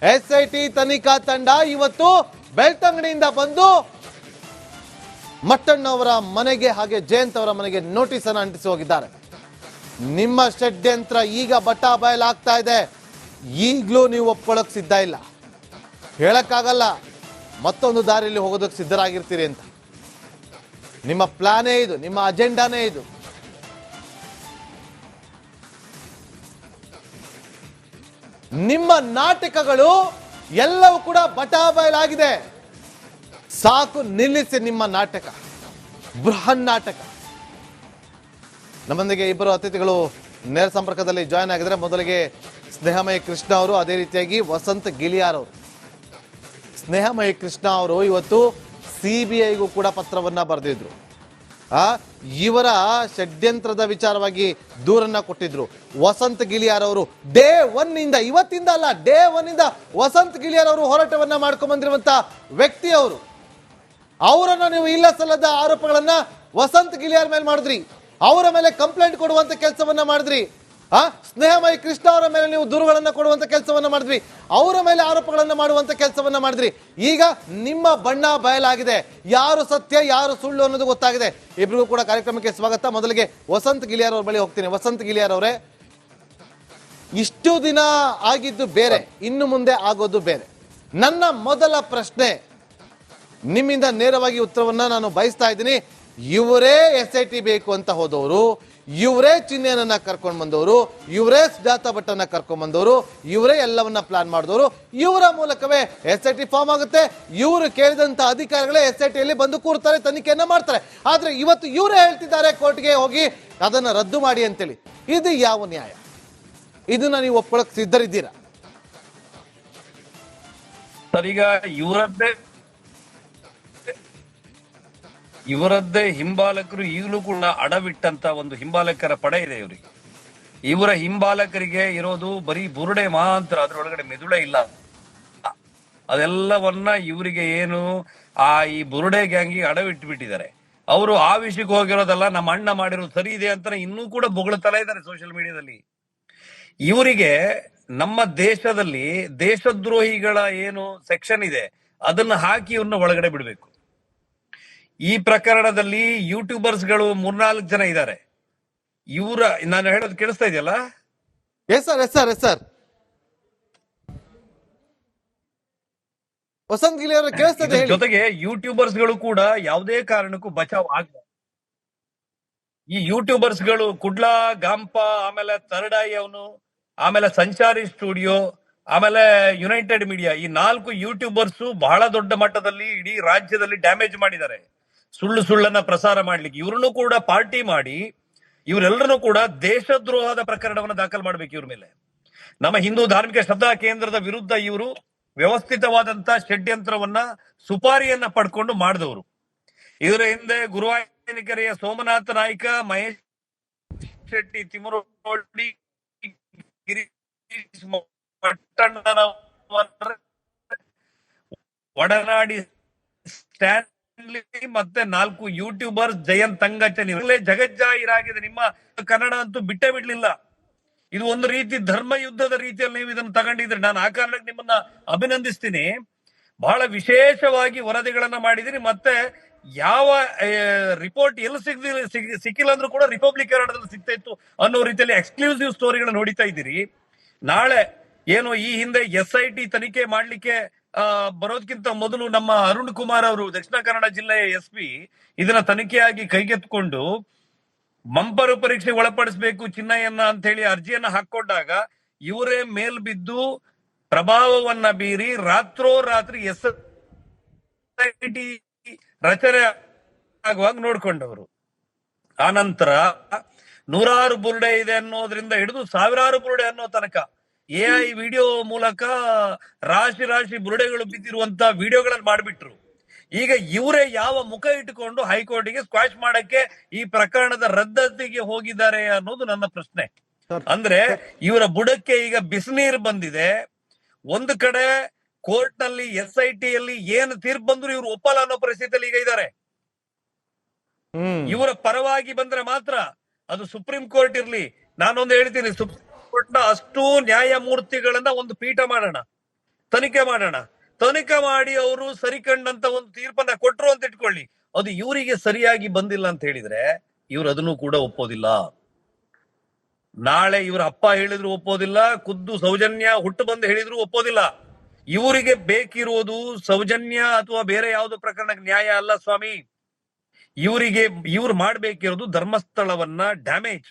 SIT ತನಿಖಾ ತಂಡ ಇವತ್ತು ಬೆಳ್ತಂಗಡಿಯಿಂದ ಬಂದು ಮಟ್ಟಣ್ಣವರ ಮನೆಗೆ ಹಾಗೆ ಜಯಂತ್ ಅವರ ಮನೆಗೆ ನೋಟಿಸ್ ಅನ್ನು ಅಂಟಿಸಿ ಹೋಗಿದ್ದಾರೆ. ನಿಮ್ಮ ಷಡ್ಯಂತ್ರ ಈಗ ಬಟಾ ಬಯಲಾಗ್ತಾ ಇದೆ. ಈಗಲೂ ನೀವು ಒಪ್ಕೊಳ್ಳೋಕೆ ಸಿದ್ಧ ಇಲ್ಲ, ಹೇಳಕ್ಕಾಗಲ್ಲ ಮತ್ತೊಂದು ದಾರಿಯಲ್ಲಿ ಹೋಗೋದಕ್ಕೆ ಸಿದ್ಧರಾಗಿರ್ತೀರಿ ಅಂತ. ನಿಮ್ಮ ಪ್ಲಾನೇ ಇದು, ನಿಮ್ಮ ಅಜೆಂಡಾನೇ ಇದು. ನಿಮ್ಮ ನಾಟಕಗಳು ಎಲ್ಲವೂ ಕೂಡ ಬಟಾ ಬಯಲಾಗಿದೆ. ಸಾಕು, ನಿಲ್ಲಿಸಿ ನಿಮ್ಮ ನಾಟಕ, ಬೃಹನ್ ನಾಟಕ. ನಮ್ಮೊಂದಿಗೆ ಇಬ್ಬರು ಅತಿಥಿಗಳು ನೇರ ಸಂಪರ್ಕದಲ್ಲಿ ಜಾಯ್ನ್ ಆಗಿದ್ದಾರೆ. ಮೊದಲಿಗೆ ಸ್ನೇಹಮಯಿ ಕೃಷ್ಣ ಅವರು, ಅದೇ ರೀತಿಯಾಗಿ ವಸಂತ್ ಗಿಳಿಯಾರ್ ಅವರು. ಸ್ನೇಹಮಯಿ ಕೃಷ್ಣ ಅವರು ಇವತ್ತು CBIಗೂ ಕೂಡ ಪತ್ರವನ್ನ ಬರೆದಿದ್ರು. ಇವರ ಷಡ್ಯಂತ್ರದ ವಿಚಾರವಾಗಿ ದೂರನ್ನ ಕೊಟ್ಟಿದ್ರು. ವಸಂತ್ ಗಿಳಿಯಾರ್ ಅವರು ಡೇ 1 ಇಂದ, ಇವತ್ತಿಂದ ಅಲ್ಲ, ಡೇ 1 ಇಂದ ವಸಂತ್ ಗಿಳಿಯಾರ್ ಅವರು ಹೋರಾಟವನ್ನ ಮಾಡ್ಕೊಂಡ್ ಬಂದಿರುವಂತ ವ್ಯಕ್ತಿ ಅವರು. ಅವರನ್ನ ನೀವು ಇಲ್ಲ ಸಲ್ಲದ ಆರೋಪಗಳನ್ನ ವಸಂತ್ ಗಿಳಿಯಾರ್ ಮೇಲೆ ಮಾಡಿದ್ರಿ, ಅವರ ಮೇಲೆ ಕಂಪ್ಲೇಂಟ್ ಕೊಡುವಂತ ಕೆಲಸವನ್ನ ಮಾಡಿದ್ರಿ. ಸ್ನೇಹಮಯಿ ಕೃಷ್ಣ ಅವರ ಮೇಲೆ ನೀವು ದೂರುಗಳನ್ನ ಕೊಡುವಂತ ಕೆಲಸವನ್ನ ಮಾಡಿದ್ರಿ, ಅವರ ಮೇಲೆ ಆರೋಪಗಳನ್ನ ಮಾಡುವಂತ ಕೆಲಸವನ್ನ ಮಾಡಿದ್ರಿ. ಈಗ ನಿಮ್ಮ ಬಣ್ಣ ಬಯಲಾಗಿದೆ, ಯಾರು ಸತ್ಯ ಯಾರು ಸುಳ್ಳು ಅನ್ನೋದು ಗೊತ್ತಾಗಿದೆ. ಇಬ್ರಿಗೂ ಕೂಡ ಕಾರ್ಯಕ್ರಮಕ್ಕೆ ಸ್ವಾಗತ. ಮೊದಲಿಗೆ ವಸಂತ್ ಗಿಳಿಯಾರ್ ಅವ್ರ ಬಳಿ ಹೋಗ್ತೀನಿ. ವಸಂತ್ ಗಿಳಿಯಾರ್ ಅವರೇ, ಇಷ್ಟು ದಿನ ಆಗಿದ್ದು ಬೇರೆ, ಇನ್ನು ಮುಂದೆ ಆಗೋದು ಬೇರೆ. ನನ್ನ ಮೊದಲ ಪ್ರಶ್ನೆ, ನಿಮ್ಮಿಂದ ನೇರವಾಗಿ ಉತ್ತರವನ್ನ ನಾನು ಬಯಸ್ತಾ ಇದ್ದೀನಿ. ಇವರೇ SIT ಬೇಕು ಅಂತ ಹೋದವರು, ಇವರೇ ಚಿಹ್ನೆಯನ್ನ ಕರ್ಕೊಂಡು ಬಂದವರು, ಇವರೇ ಸುಜಾತಾ ಭಟ್ಟನ್ನ ಕರ್ಕೊಂಡ್ ಬಂದವರು, ಇವರೇ ಎಲ್ಲವನ್ನ ಪ್ಲಾನ್ ಮಾಡಿದವರು, ಇವರ ಮೂಲಕವೇ SIT ಫಾರ್ಮ್ ಆಗುತ್ತೆ. ಇವರು ಕೇಳಿದಂತ ಅಧಿಕಾರಿಗಳೇ SIT ಯಲ್ಲಿ ಬಂದು ಕೂರ್ತಾರೆ, ತನಿಖೆಯನ್ನ ಮಾಡ್ತಾರೆ. ಆದ್ರೆ ಇವತ್ತು ಇವರೇ ಹೇಳ್ತಿದ್ದಾರೆ ಕೋರ್ಟ್ಗೆ ಹೋಗಿ ಅದನ್ನ ರದ್ದು ಮಾಡಿ ಅಂತೇಳಿ. ಇದು ಯಾವ ನ್ಯಾಯ? ಇದನ್ನ ನೀವು ಒಪ್ಕೊಳಕ್ ಸಿದ್ಧರಿದ್ದೀರಾ? ಸರ್, ಈಗ ಇವರದ್ದೇ ಹಿಂಬಾಲಕರು ಈಗಲೂ ಕೂಡ ಅಡವಿಟ್ಟಂತ ಒಂದು ಹಿಂಬಾಲಕರ ಪಡೆ ಇದೆ ಇವರಿಗೆ. ಇವರ ಹಿಂಬಾಲಕರಿಗೆ ಇರೋದು ಬರೀ ಬುರುಡೆ ಮಾತ್ರ, ಅದ್ರೊಳಗಡೆ ಮೆದುಳೆ ಇಲ್ಲ. ಅದೆಲ್ಲವನ್ನ ಇವರಿಗೆ ಏನು ಈ ಬುರುಡೆ ಗ್ಯಾಂಗಿಗೆ ಅಡವಿಟ್ಬಿಟ್ಟಿದ್ದಾರೆ. ಅವರು ಆ ವಿಷಯಕ್ಕೆ ಹೋಗಿರೋದಲ್ಲ, ನಮ್ಮ ಅಣ್ಣ ಮಾಡಿರೋದು ಸರಿ ಇದೆ ಅಂತ ಇನ್ನೂ ಕೂಡ ಬೊಗಳ್ತಲೇ ಇದ್ದಾರೆ ಸೋಷಿಯಲ್ ಮೀಡಿಯಾದಲ್ಲಿ. ಇವರಿಗೆ ನಮ್ಮ ದೇಶದಲ್ಲಿ ದೇಶದ್ರೋಹಿಗಳ ಏನು ಸೆಕ್ಷನ್ ಇದೆ ಅದನ್ನ ಹಾಕಿ ಇವ್ರನ್ನ ಒಳಗಡೆ ಬಿಡಬೇಕು. ಈ ಪ್ರಕರಣದಲ್ಲಿ ಯೂಟ್ಯೂಬರ್ಸ್ಗಳು 3-4 ಜನ ಇದ್ದಾರೆ. ನಾನು ಹೇಳೋದು ಕೇಳಿಸ್ತಾ ಇದೆಯಲ್ಲ? Yes sir. ವಸಂತ್ ಗಿಳಿ ಅವರು ಕೇಳಿಸ್ತದೆ. ಜೊತೆಗೆ ಯೂಟ್ಯೂಬರ್ಸ್ಗಳು ಕೂಡ ಯಾವುದೇ ಕಾರಣಕ್ಕೂ ಬಚಾವ್ ಆಗಲ್ಲ. ಈ ಯೂಟ್ಯೂಬರ್ಸ್ಗಳು ಕುಡ್ಲಾ ಗಾಂಪ, ಆಮೇಲೆ ತರಡಾಯಿ ಅವನು, ಆಮೇಲೆ ಸಂಚಾರಿ ಸ್ಟುಡಿಯೋ, ಆಮೇಲೆ ಯುನೈಟೆಡ್ ಮೀಡಿಯಾ, ಈ 4 ಯೂಟ್ಯೂಬರ್ಸ್ ಬಹಳ ದೊಡ್ಡ ಮಟ್ಟದಲ್ಲಿ ಇಡೀ ರಾಜ್ಯದಲ್ಲಿ ಡ್ಯಾಮೇಜ್ ಮಾಡಿದ್ದಾರೆ. ಸುಳ್ಳನ್ನ ಪ್ರಸಾರ ಮಾಡ್ಲಿಕ್ಕೆ ಇವ್ರನ್ನು ಕೂಡ ಪಾರ್ಟಿ ಮಾಡಿ ಇವರೆಲ್ಲರೂ ಕೂಡ ದೇಶದ್ರೋಹದ ಪ್ರಕರಣವನ್ನು ದಾಖಲು ಮಾಡ್ಬೇಕು ಇವ್ರ ಮೇಲೆ. ನಮ್ಮ ಹಿಂದೂ ಧಾರ್ಮಿಕ ಶ್ರದ್ಧಾ ಕೇಂದ್ರದ ವಿರುದ್ಧ ಇವರು ವ್ಯವಸ್ಥಿತವಾದಂತ ಷಡ್ಯಂತ್ರವನ್ನ, ಸುಪಾರಿಯನ್ನ ಪಡ್ಕೊಂಡು ಮಾಡಿದವರು. ಇದರ ಹಿಂದೆ ಗುರುವಾಯೂರಕೆರೆಯ ಸೋಮನಾಥ ನಾಯ್ಕ, ಮಹೇಶ್ ಶೆಟ್ಟಿ, ತಿಮರೋಡಿ, ಗಿರೀಶ್ ಒಡನಾಡಿ ಸ್ಟ್ಯಾನ್ ಮತ್ತೆ 4 ಯೂಟ್ಯೂಬರ್ಸ್, ಜಯಂತ್ ತಂಗಚನ್, ಜಗಜ್ಜಾಹಿರಾಗಿದೆ. ನಿಮ್ಮ ಕನ್ನಡ ಅಂತೂ ಬಿಟ್ಟೇ ಬಿಡ್ಲಿಲ್ಲ. ಇದು ಒಂದು ರೀತಿ ಧರ್ಮ ಯುದ್ಧದ ರೀತಿಯಲ್ಲಿ ನೀವು ಇದನ್ನು ತಗೊಂಡಿದ್ರಿ. ನಾನು ಆ ಕಾರಣಕ್ಕೆ ನಿಮ್ಮನ್ನ ಅಭಿನಂದಿಸ್ತೀನಿ. ಬಹಳ ವಿಶೇಷವಾಗಿ ವರದಿಗಳನ್ನ ಮಾಡಿದಿರಿ. ಮತ್ತೆ ಯಾವ ರಿಪೋರ್ಟ್ ಎಲ್ಲಿ ಸಿಕ್ಕಿಲ್ಲ ಅಂದ್ರೂ ಕೂಡ ರಿಪಬ್ಲಿಕ್ ಕನ್ನಡದಲ್ಲಿ ಸಿಗ್ತಾ ಇತ್ತು ಅನ್ನೋ ರೀತಿಯಲ್ಲಿ ಎಕ್ಸ್ಕ್ಲೂಸಿವ್ ಸ್ಟೋರಿಗಳನ್ನ ನೋಡಿತಾ ಇದ್ದೀರಿ. ನಾಳೆ ಏನು ಈ ಹಿಂದೆ SIT ತನಿಖೆ ಮಾಡ್ಲಿಕ್ಕೆ ಬರೋದಕ್ಕಿಂತ ಮೊದಲು ನಮ್ಮ ಅರುಣ್ ಕುಮಾರ್ ಅವರು, ದಕ್ಷಿಣ ಕನ್ನಡ ಜಿಲ್ಲೆಯ SP, ಇದನ್ನ ತನಿಖೆಯಾಗಿ ಕೈಗೆತ್ಕೊಂಡು ಬಂಪರು ಪರೀಕ್ಷೆಗೆ ಒಳಪಡಿಸಬೇಕು ಚಿನ್ನಯ್ಯನ ಅಂತ ಹೇಳಿ ಅರ್ಜಿಯನ್ನ ಹಾಕೊಂಡಾಗ ಇವರೇ ಮೇಲ್ ಬಿದ್ದು ಪ್ರಭಾವವನ್ನ ಬೀರಿ ರಾತ್ರೋರಾತ್ರಿ SIT ರಚನೆ ಆಗುವಾಗ ನೋಡ್ಕೊಂಡವರು. ಆ ನಂತರ 100 ಬುರುಡೆ ಇದೆ ಅನ್ನೋದ್ರಿಂದ ಹಿಡಿದು 1000 ಬುರುಡೆ ಅನ್ನೋ ತನಕ AI ವಿಡಿಯೋ ಮೂಲಕ ರಾಶಿ ಬುರುಡೆಗಳು ಬಿದ್ದಿರುವಂತ ವಿಡಿಯೋಗಳನ್ನು ಮಾಡಿಬಿಟ್ರು. ಈಗ ಇವರೇ ಯಾವ ಮುಖ ಇಟ್ಟುಕೊಂಡು ಹೈಕೋರ್ಟ್ಗೆ ಸ್ಕ್ವಾಶ್ ಮಾಡಕ್ಕೆ ಈ ಪ್ರಕರಣದ ರದ್ದತಿಗೆ ಹೋಗಿದ್ದಾರೆ ಅನ್ನೋದು ನನ್ನ ಪ್ರಶ್ನೆ. ಅಂದ್ರೆ ಇವರ ಬುಡಕ್ಕೆ ಈಗ ಬಿಸಿನೀರು ಬಂದಿದೆ. ಒಂದು ಕಡೆ ಕೋರ್ಟ್ ನಲ್ಲಿ SIT ಯಲ್ಲಿ ಏನು ತೀರ್ಪು ಬಂದ್ರು ಇವರು ಒಪ್ಪಲ್ಲ ಅನ್ನೋ ಪರಿಸ್ಥಿತಿಯಲ್ಲಿ ಈಗ ಇದ್ದಾರೆ. ಇವರ ಪರವಾಗಿ ಬಂದ್ರೆ ಮಾತ್ರ ಅದು ಸುಪ್ರೀಂ ಕೋರ್ಟ್ ಇರ್ಲಿ. ನಾನೊಂದು ಹೇಳ್ತೀನಿ, ಸುಪ್ರೀಂ ಕೋರ್ಟ್ ನ ಅಷ್ಟು ನ್ಯಾಯಮೂರ್ತಿಗಳನ್ನ ಒಂದು ಪೀಠ ಮಾಡೋಣ. ತನಿಖೆ ಮಾಡೋಣ. ತನಿಖೆ ಮಾಡಿ ಅವರು ಸರಿ ಕಂಡಂತ ಒಂದು ತೀರ್ಪನ್ನ ಕೊಟ್ರು ಅಂತ ಇಟ್ಕೊಳ್ಳಿ, ಅದು ಇವರಿಗೆ ಸರಿಯಾಗಿ ಬಂದಿಲ್ಲ ಅಂತ ಹೇಳಿದ್ರೆ ಇವ್ರು ಅದನ್ನು ಕೂಡ ಒಪ್ಪೋದಿಲ್ಲ. ನಾಳೆ ಇವರ ಅಪ್ಪ ಹೇಳಿದ್ರು ಒಪ್ಪೋದಿಲ್ಲ, ಖುದ್ದು ಸೌಜನ್ಯ ಹುಟ್ಟು ಬಂದು ಹೇಳಿದ್ರು ಒಪ್ಪೋದಿಲ್ಲ. ಇವರಿಗೆ ಬೇಕಿರುವುದು ಸೌಜನ್ಯ ಅಥವಾ ಬೇರೆ ಯಾವ್ದು ಪ್ರಕರಣಕ್ಕೆ ನ್ಯಾಯ ಅಲ್ಲ ಸ್ವಾಮಿ. ಇವ್ರು ಮಾಡ್ಬೇಕಿರೋದು ಧರ್ಮಸ್ಥಳವನ್ನ ಡ್ಯಾಮೇಜ್.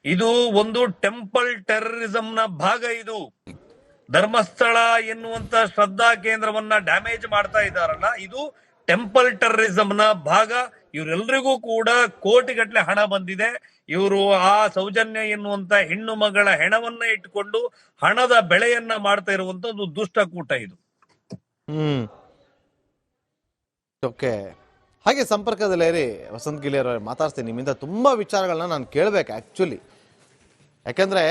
ಇದು ಒಂದು ಟೆಂಪಲ್ ಟೆರರಿಸಂನ ಭಾಗ. ಇದು ಧರ್ಮಸ್ಥಳ ಎನ್ನುವಂತ ಶ್ರದ್ಧಾ ಕೇಂದ್ರವನ್ನ ಡ್ಯಾಮೇಜ್ ಮಾಡ್ತಾ ಇದ್ದಾರಲ್ಲ, ಇದು ಟೆಂಪಲ್ ಟೆರರಿಸಂನ ಭಾಗ. ಇವರೆಲ್ಲರಿಗೂ ಕೂಡ ಕೋಟಿಗಟ್ಟಲೆ ಹಣ ಬಂದಿದೆ. ಇವರು ಆ ಸೌಜನ್ಯ ಎನ್ನುವಂತ ಹೆಣ್ಣು ಮಗಳ ಹೆಣವನ್ನ ಇಟ್ಟುಕೊಂಡು ಹಣದ ಬೆಳೆಯನ್ನ ಮಾಡ್ತಾ ಇರುವಂತ ಒಂದು ದುಷ್ಟಕೂಟ ಇದು. ಓಕೆ, ಹಾಗೆ ಸಂಪರ್ಕದಲ್ಲೇ ವಸಂತ್ ಗಿಳಿಯರ್ ಮಾತಾಡ್ತೀನಿ. ನಿಮ್ಮಿಂದ ತುಂಬಾ ವಿಚಾರಗಳನ್ನ ನಾನು ಕೇಳಬೇಕು ಆಕ್ಚುಲಿ. ಯಾಕಂದ್ರೆ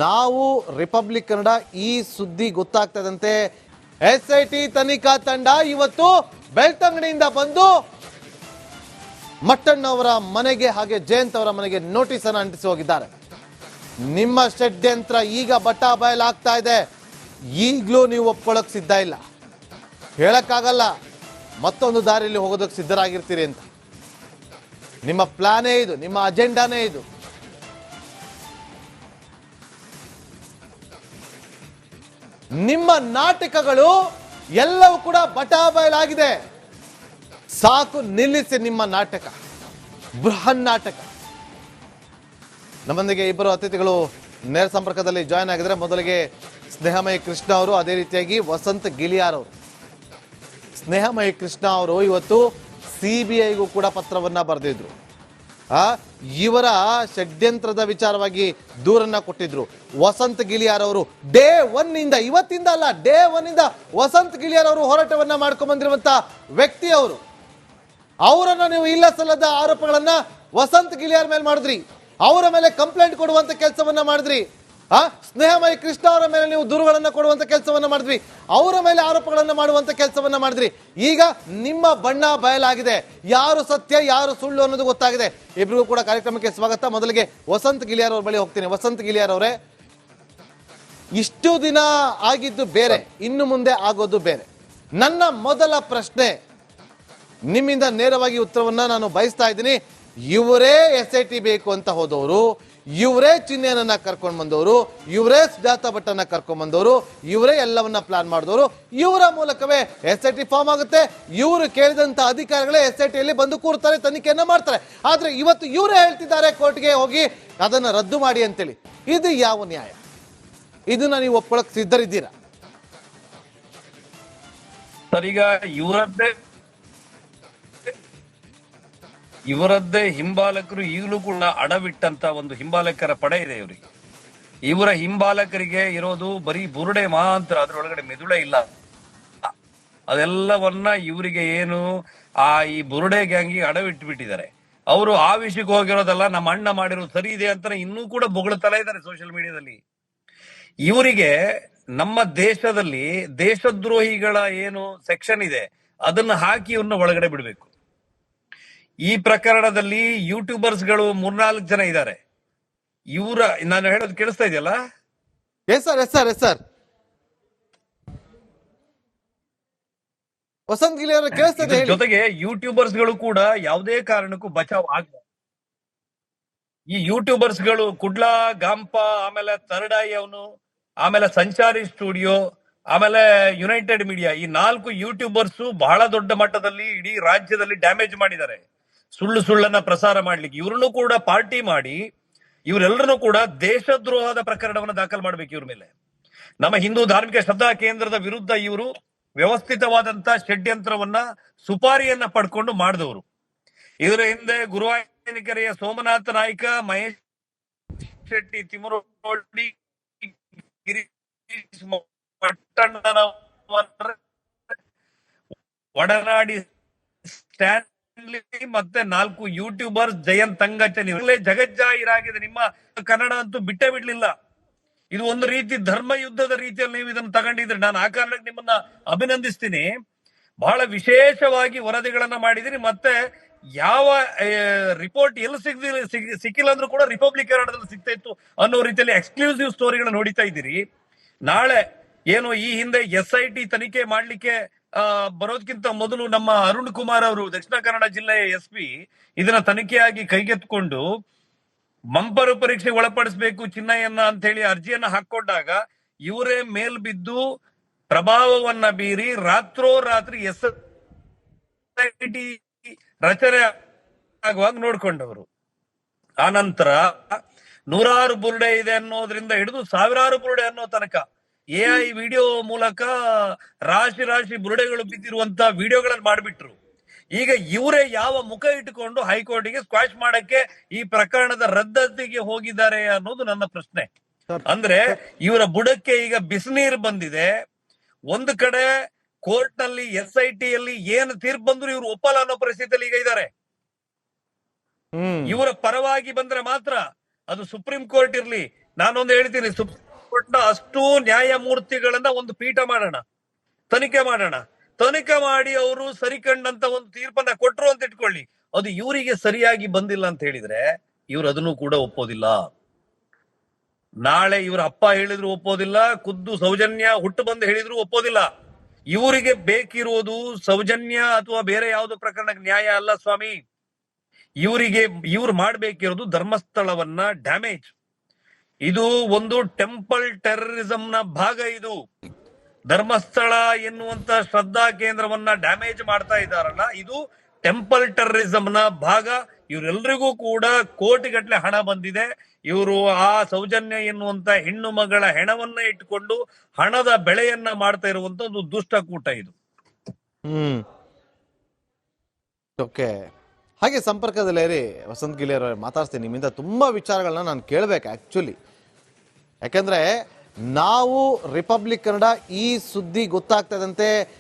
ನಾವು ರಿಪಬ್ಲಿಕ್ ಕನ್ನಡ ಈ ಸುದ್ದಿ ಗೊತ್ತಾಗ್ತದಂತೆ SIT ತನಿಖಾ ತಂಡ ಇವತ್ತು ಬೆಳ್ತಂಗಡಿಯಿಂದ ಬಂದು ಮಟ್ಟಣ್ಣವರ ಮನೆಗೆ ಹಾಗೆ ಜಯಂತ್ ಅವರ ಮನೆಗೆ ನೋಟಿಸ್ ಅನ್ನು ಅಂಟಿಸಿ ಹೋಗಿದ್ದಾರೆ. ನಿಮ್ಮ ಷಡ್ಯಂತ್ರ ಈಗ ಬಟಾ ಬಯಲಾಗ್ತಾ ಇದೆ. ಈಗಲೂ ನೀವು ಒಪ್ಕೊಳ್ಳೋಕೆ ಸಿದ್ಧ ಇಲ್ಲ, ಹೇಳಕ್ಕಾಗಲ್ಲ ಮತ್ತೊಂದು ದಾರಿಯಲ್ಲಿ ಹೋಗೋದಕ್ಕೆ ಸಿದ್ಧರಾಗಿರ್ತೀರಿ ಅಂತ. ನಿಮ್ಮ ಪ್ಲಾನೇ ಇದು, ನಿಮ್ಮ ಅಜೆಂಡಾನೇ ಇದು. ನಿಮ್ಮ ನಾಟಕಗಳು ಎಲ್ಲವೂ ಕೂಡ ಬಟಾ ಬಯಲಾಗಿದೆ. ಸಾಕು, ನಿಲ್ಲಿಸಿ ನಿಮ್ಮ ನಾಟಕ, ಬೃಹನ್ ನಾಟಕ. ನಮ್ಮೊಂದಿಗೆ ಇಬ್ಬರು ಅತಿಥಿಗಳು ನೇರ ಸಂಪರ್ಕದಲ್ಲಿ ಜಾಯ್ನ್ ಆಗಿದ್ದಾರೆ. ಮೊದಲಿಗೆ ಸ್ನೇಹಮಯಿ ಕೃಷ್ಣ ಅವರು, ಅದೇ ರೀತಿಯಾಗಿ ವಸಂತ್ ಗಿಳಿಯಾರ್ ಅವರು. ಸ್ನೇಹಮಯಿ ಕೃಷ್ಣ ಅವರು ಇವತ್ತು CBIಗೂ ಕೂಡ ಪತ್ರವನ್ನ ಬರೆದಿದ್ರು. ಇವರ ಷಡ್ಯಂತ್ರದ ವಿಚಾರವಾಗಿ ದೂರನ್ನ ಕೊಟ್ಟಿದ್ರು. ವಸಂತ್ ಗಿಳಿಯಾರ್ ಅವರು ಡೇ 1 ಇಂದ, ಇವತ್ತಿಂದ ಅಲ್ಲ, ಡೇ 1 ಇಂದ ವಸಂತ್ ಗಿಳಿಯಾರ್ ಅವರು ಹೋರಾಟವನ್ನ ಮಾಡ್ಕೊಂಡ್ ಬಂದಿರುವಂತ ವ್ಯಕ್ತಿ ಅವರು. ಅವರನ್ನ ನೀವು ಇಲ್ಲ ಸಲ್ಲದ ಆರೋಪಗಳನ್ನ ವಸಂತ್ ಗಿಳಿಯಾರ್ ಮೇಲೆ ಮಾಡಿದ್ರಿ, ಅವರ ಮೇಲೆ ಕಂಪ್ಲೇಂಟ್ ಕೊಡುವಂತ ಕೆಲಸವನ್ನ ಮಾಡಿದ್ರಿ. ಸ್ನೇಹಮಯಿ ಕೃಷ್ಣ ಅವರ ಮೇಲೆ ನೀವು ದೂರುಗಳನ್ನ ಕೊಡುವಂತ ಕೆಲಸವನ್ನ ಮಾಡಿದ್ರಿ, ಅವರ ಮೇಲೆ ಆರೋಪಗಳನ್ನ ಮಾಡುವಂತ ಕೆಲಸವನ್ನ ಮಾಡಿದ್ರಿ. ಈಗ ನಿಮ್ಮ ಬಣ್ಣ ಬಯಲಾಗಿದೆ, ಯಾರು ಸತ್ಯ ಯಾರು ಸುಳ್ಳು ಅನ್ನೋದು ಗೊತ್ತಾಗಿದೆ. ಇಬ್ರಿಗೂ ಕೂಡ ಕಾರ್ಯಕ್ರಮಕ್ಕೆ ಸ್ವಾಗತ. ಮೊದಲಿಗೆ ವಸಂತ್ ಗಿಳಿಯಾರ್ ಅವ್ರ ಬಳಿ ಹೋಗ್ತೀನಿ. ವಸಂತ್ ಗಿಳಿಯಾರ್ ಅವರೇ, ಇಷ್ಟು ದಿನ ಆಗಿದ್ದು ಬೇರೆ, ಇನ್ನು ಮುಂದೆ ಆಗೋದು ಬೇರೆ. ನನ್ನ ಮೊದಲ ಪ್ರಶ್ನೆ, ನಿಮ್ಮಿಂದ ನೇರವಾಗಿ ಉತ್ತರವನ್ನ ನಾನು ಬಯಸ್ತಾ ಇದ್ದೀನಿ. ಇವರೇ SIT ಬೇಕು ಅಂತ ಹೋದವರು, ಇವರೇ ಚಿಹ್ನೆಯನ್ನ ಕರ್ಕೊಂಡು ಬಂದವರು, ಇವರೇ ಸುಜಾತಾ ಭಟ್ಟನ್ನ ಕರ್ಕೊಂಡು ಬಂದವರು, ಇವರೇ ಎಲ್ಲವನ್ನ ಪ್ಲಾನ್ ಮಾಡಿದವರು, ಇವರ ಮೂಲಕವೇ SIT ಫಾರ್ಮ್ ಆಗುತ್ತೆ. ಇವರು ಕೇಳಿದಂತ ಅಧಿಕಾರಿಗಳೇ SITಯಲ್ಲಿ ಬಂದು ಕೂರ್ತಾರೆ, ತನಿಖೆಯನ್ನ ಮಾಡ್ತಾರೆ. ಆದ್ರೆ ಇವತ್ತು ಇವರೇ ಹೇಳ್ತಿದ್ದಾರೆ ಕೋರ್ಟ್ಗೆ ಹೋಗಿ ಅದನ್ನ ರದ್ದು ಮಾಡಿ ಅಂತೇಳಿ. ಇದು ಯಾವ ನ್ಯಾಯ? ಇದನ್ನ ನೀವು ಒಪ್ಕೊಳ್ಳಕ್ ಸಿದ್ಧರಿದ್ದೀರಾ? ಸರ್, ಈಗ ಇವರದ್ದೇ ಹಿಂಬಾಲಕರು ಈಗಲೂ ಕೂಡ ಅಡವಿಟ್ಟಂತ ಒಂದು ಹಿಂಬಾಲಕರ ಪಡೆ ಇದೆ ಇವರಿಗೆ. ಇವರ ಹಿಂಬಾಲಕರಿಗೆ ಇರೋದು ಬರೀ ಬುರುಡೆ ಮಾತ್ರ, ಅದ್ರೊಳಗಡೆ ಮೆದುಳೆ ಇಲ್ಲ. ಅದೆಲ್ಲವನ್ನ ಇವರಿಗೆ ಏನು ಈ ಬುರುಡೆ ಗ್ಯಾಂಗಿಗೆ ಅಡವಿಟ್ಬಿಟ್ಟಿದ್ದಾರೆ. ಅವರು ಆ ವಿಷಯಕ್ಕೆ ಹೋಗಿರೋದಲ್ಲ, ನಮ್ಮ ಅಣ್ಣ ಮಾಡಿರೋದು ಸರಿ ಇದೆ ಅಂತ ಇನ್ನೂ ಕೂಡ ಬೊಗಳ್ತಲೇ ಇದ್ದಾರೆ ಸೋಷಿಯಲ್ ಮೀಡಿಯಾದಲ್ಲಿ. ಇವರಿಗೆ ನಮ್ಮ ದೇಶದಲ್ಲಿ ದೇಶದ್ರೋಹಿಗಳ ಏನು ಸೆಕ್ಷನ್ ಇದೆ ಅದನ್ನ ಹಾಕಿ ಇವ್ರನ್ನ ಒಳಗಡೆ ಬಿಡಬೇಕು. ಈ ಪ್ರಕರಣದಲ್ಲಿ ಯೂಟ್ಯೂಬರ್ಸ್ ಗಳು 3-4 ಜನ ಇದ್ದಾರೆ. ನಾನು ಹೇಳೋದು ಕೇಳಿಸ್ತಾ ಇದೆಯಲ್ಲ? Yes sir. ವಸಂತ್ ಗಿಳಿಯಾರ್ ಕೇಳಿಸ್ತದೆ. ಜೊತೆಗೆ ಯೂಟ್ಯೂಬರ್ಸ್ ಗಳು ಕೂಡ ಯಾವುದೇ ಕಾರಣಕ್ಕೂ ಬಚಾವ್ ಆಗಲ್ಲ. ಈ ಯೂಟ್ಯೂಬರ್ಸ್ ಗಳು ಕುಡ್ಲಾ ಗಾಂಪ, ಆಮೇಲೆ ತರಡಾಯಿ ಅವನು, ಆಮೇಲೆ ಸಂಚಾರಿ ಸ್ಟುಡಿಯೋ, ಆಮೇಲೆ ಯುನೈಟೆಡ್ ಮೀಡಿಯಾ, ಈ 4 ಯೂಟ್ಯೂಬರ್ಸ್ ಬಹಳ ದೊಡ್ಡ ಮಟ್ಟದಲ್ಲಿ ಇಡೀ ರಾಜ್ಯದಲ್ಲಿ ಡ್ಯಾಮೇಜ್ ಮಾಡಿದ್ದಾರೆ. ಸುಳ್ಳನ್ನ ಪ್ರಸಾರ ಮಾಡ್ಲಿಕ್ಕೆ ಇವ್ರನ್ನು ಕೂಡ ಪಾರ್ಟಿ ಮಾಡಿ ಇವರೆಲ್ಲರನ್ನು ಕೂಡ ದೇಶದ್ರೋಹದ ಪ್ರಕರಣವನ್ನು ದಾಖಲು ಮಾಡ್ಬೇಕು ಇವ್ರ ಮೇಲೆ. ನಮ್ಮ ಹಿಂದೂ ಧಾರ್ಮಿಕ ಶ್ರದ್ಧಾ ಕೇಂದ್ರದ ವಿರುದ್ಧ ಇವರು ವ್ಯವಸ್ಥಿತವಾದಂತ ಷಡ್ಯಂತ್ರವನ್ನ, ಸುಪಾರಿಯನ್ನ ಪಡ್ಕೊಂಡು ಮಾಡಿದವರು. ಇದರ ಹಿಂದೆ ಗುರುವಾಯೂರಕೆರೆಯ ಸೋಮನಾಥ ನಾಯ್ಕ, ಮಹೇಶ್ ಶೆಟ್ಟಿ, ತಿಮರೋಡಿ, ಗಿರೀಶ್ ಒಡನಾಡಿ ಸ್ಟ್ಯಾನ್ಲಿ ಮತ್ತೆ 4 ಯೂಟ್ಯೂಬರ್ಸ್, ಜಯಂತ್ ತಂಗಚನ್, ಜಗಜ್ಜಾಹೀರಾಗಿದೆ. ನಿಮ್ಮ ಕನ್ನಡ ಅಂತೂ ಬಿಟ್ಟೇ ಬಿಡ್ಲಿಲ್ಲ. ಇದು ಒಂದು ರೀತಿ ಧರ್ಮ ಯುದ್ಧದ ರೀತಿಯಲ್ಲಿ ನೀವು ಇದನ್ನು ತಗೊಂಡಿದ್ರಿ. ನಾನು ಆ ಕಾರಣಕ್ಕೆ ನಿಮ್ಮನ್ನ ಅಭಿನಂದಿಸ್ತೀನಿ. ಬಹಳ ವಿಶೇಷವಾಗಿ ವರದಿಗಳನ್ನ ಮಾಡಿದಿರಿ. ಮತ್ತೆ ಯಾವ ರಿಪೋರ್ಟ್ ಎಲ್ಲಿ ಸಿಕ್ಕಿಲ್ಲ ಅಂದ್ರೂ ಕೂಡ ರಿಪಬ್ಲಿಕ್ ಕನ್ನಡದಲ್ಲಿ ಸಿಗ್ತಾ ಇತ್ತು ಅನ್ನೋ ರೀತಿಯಲ್ಲಿ ಎಕ್ಸ್ಕ್ಲೂಸಿವ್ ಸ್ಟೋರಿಗಳನ್ನ ಹೊಡಿತಾ ಇದ್ದೀರಿ. ನಾಳೆ ಏನು ಈ ಹಿಂದೆ SIT ತನಿಖೆ ಮಾಡ್ಲಿಕ್ಕೆ ಬರೋದಕ್ಕಿಂತ ಮೊದಲು ನಮ್ಮ ಅರುಣ್ ಕುಮಾರ್ ಅವರು ದಕ್ಷಿಣ ಕನ್ನಡ ಜಿಲ್ಲೆಯ SP ಇದನ್ನ ತನಿಖೆಯಾಗಿ ಕೈಗೆತ್ಕೊಂಡು ಬಂಪರು ಪರೀಕ್ಷೆಗೆ ಒಳಪಡಿಸಬೇಕು ಚಿನ್ನಯ್ಯನ ಅಂತ ಹೇಳಿ ಅರ್ಜಿಯನ್ನ ಹಾಕೊಂಡಾಗ ಇವರೇ ಮೇಲ್ ಬಿದ್ದು ಪ್ರಭಾವವನ್ನ ಬೀರಿ ರಾತ್ರೋರಾತ್ರಿ SIT ರಚನೆ ಆಗುವಾಗ ನೋಡ್ಕೊಂಡವರು. ಆನಂತರ ನೂರಾರು ಬುರುಡೆ ಇದೆ ಅನ್ನೋದ್ರಿಂದ ಹಿಡಿದು ಸಾವಿರಾರು ಬುರುಡೆ ಅನ್ನೋ ತನಕ AI ವಿಡಿಯೋ ಮೂಲಕ ರಾಶಿ ರಾಶಿ ಬುರುಡೆಗಳು ಬಿದ್ದಿರುವಂತ ವಿಡಿಯೋಗಳನ್ನು ಮಾಡಿಬಿಟ್ರು. ಈಗ ಇವರೇ ಯಾವ ಮುಖ ಇಟ್ಟುಕೊಂಡು ಹೈಕೋರ್ಟಿಗೆ ಸ್ಕ್ವಾಶ್ ಮಾಡಕ್ಕೆ ಈ ಪ್ರಕರಣದ ರದ್ದತಿಗೆ ಹೋಗಿದ್ದಾರೆ ಅನ್ನೋದು ನನ್ನ ಪ್ರಶ್ನೆ. ಅಂದ್ರೆ ಇವರ ಬುಡಕ್ಕೆ ಈಗ ಬಿಸಿನೀರು ಬಂದಿದೆ. ಒಂದು ಕಡೆ ಕೋರ್ಟ್ ನಲ್ಲಿ SIT ಯಲ್ಲಿ ಏನು ತೀರ್ಪು ಬಂದ್ರು ಇವರು ಒಪ್ಪಲ್ಲ ಅನ್ನೋ ಪರಿಸ್ಥಿತಿಯಲ್ಲಿ ಈಗ ಇದ್ದಾರೆ. ಇವರ ಪರವಾಗಿ ಬಂದ್ರೆ ಮಾತ್ರ ಅದು ಸುಪ್ರೀಂ ಕೋರ್ಟ್ ಇರ್ಲಿ. ನಾನೊಂದು ಹೇಳ್ತೀನಿ, ಸುಪ್ರೀಂ ಕೋರ್ಟ್ ನ ಅಷ್ಟು ನ್ಯಾಯಮೂರ್ತಿಗಳನ್ನ ಒಂದು ಪೀಠ ಮಾಡೋಣ, ತನಿಖೆ ಮಾಡೋಣ. ತನಿಖೆ ಮಾಡಿ ಅವರು ಸರಿ ಕಂಡಂತ ಒಂದು ತೀರ್ಪನ್ನ ಕೊಟ್ರು ಅಂತ ಇಟ್ಕೊಳ್ಳಿ, ಅದು ಇವರಿಗೆ ಸರಿಯಾಗಿ ಬಂದಿಲ್ಲ ಅಂತ ಹೇಳಿದ್ರೆ ಇವ್ರು ಅದನ್ನು ಕೂಡ ಒಪ್ಪೋದಿಲ್ಲ. ನಾಳೆ ಇವರ ಅಪ್ಪ ಹೇಳಿದ್ರು ಒಪ್ಪೋದಿಲ್ಲ, ಖುದ್ದು ಸೌಜನ್ಯ ಹುಟ್ಟು ಬಂದು ಹೇಳಿದ್ರು ಒಪ್ಪೋದಿಲ್ಲ. ಇವರಿಗೆ ಬೇಕಿರುವುದು ಸೌಜನ್ಯ ಅಥವಾ ಬೇರೆ ಯಾವುದೋ ಪ್ರಕರಣಕ್ಕೆ ನ್ಯಾಯ ಅಲ್ಲ ಸ್ವಾಮಿ. ಇವ್ರು ಮಾಡ್ಬೇಕಿರೋದು ಧರ್ಮಸ್ಥಳವನ್ನ ಡ್ಯಾಮೇಜ್. ಇದು ಒಂದು ಟೆಂಪಲ್ ಟೆರರಿಸಂ ನ ಭಾಗ. ಇದು ಧರ್ಮಸ್ಥಳ ಎನ್ನುವಂತ ಶ್ರದ್ಧಾ ಕೇಂದ್ರವನ್ನ ಡ್ಯಾಮೇಜ್ ಮಾಡ್ತಾ ಇದ್ದಾರಲ್ಲ, ಇದು ಟೆಂಪಲ್ ಟೆರರಿಸಂ ನ ಭಾಗ. ಇವರೆಲ್ಲರಿಗೂ ಕೂಡ ಕೋಟಿಗಟ್ಟಲೆ ಹಣ ಬಂದಿದೆ. ಇವರು ಆ ಸೌಜನ್ಯ ಎನ್ನುವಂತ ಹೆಣ್ಣು ಮಗಳ ಹೆಣವನ್ನ ಇಟ್ಟುಕೊಂಡು ಹಣದ ಬೆಳೆಯನ್ನ ಮಾಡ್ತಾ ಇರುವಂತ ಒಂದು ದುಷ್ಟಕೂಟ ಇದು. ಓಕೆ, ಹಾಗೆ ಸಂಪರ್ಕದಲ್ಲೇ ವಸಂತ್ ಗಿಳಿಯರ್ ಮಾತಾಡ್ತೀನಿ. ನಿಮ್ಮಿಂದ ತುಂಬಾ ವಿಚಾರಗಳನ್ನ ನಾನು ಕೇಳಬೇಕು ಆಕ್ಚುಲಿ. ಯಾಕಂದ್ರೆ ನಾವು ರಿಪಬ್ಲಿಕ್ ಕನ್ನಡ ಈ ಸುದ್ದಿ ಗೊತ್ತಾಗ್ತದಂತೆ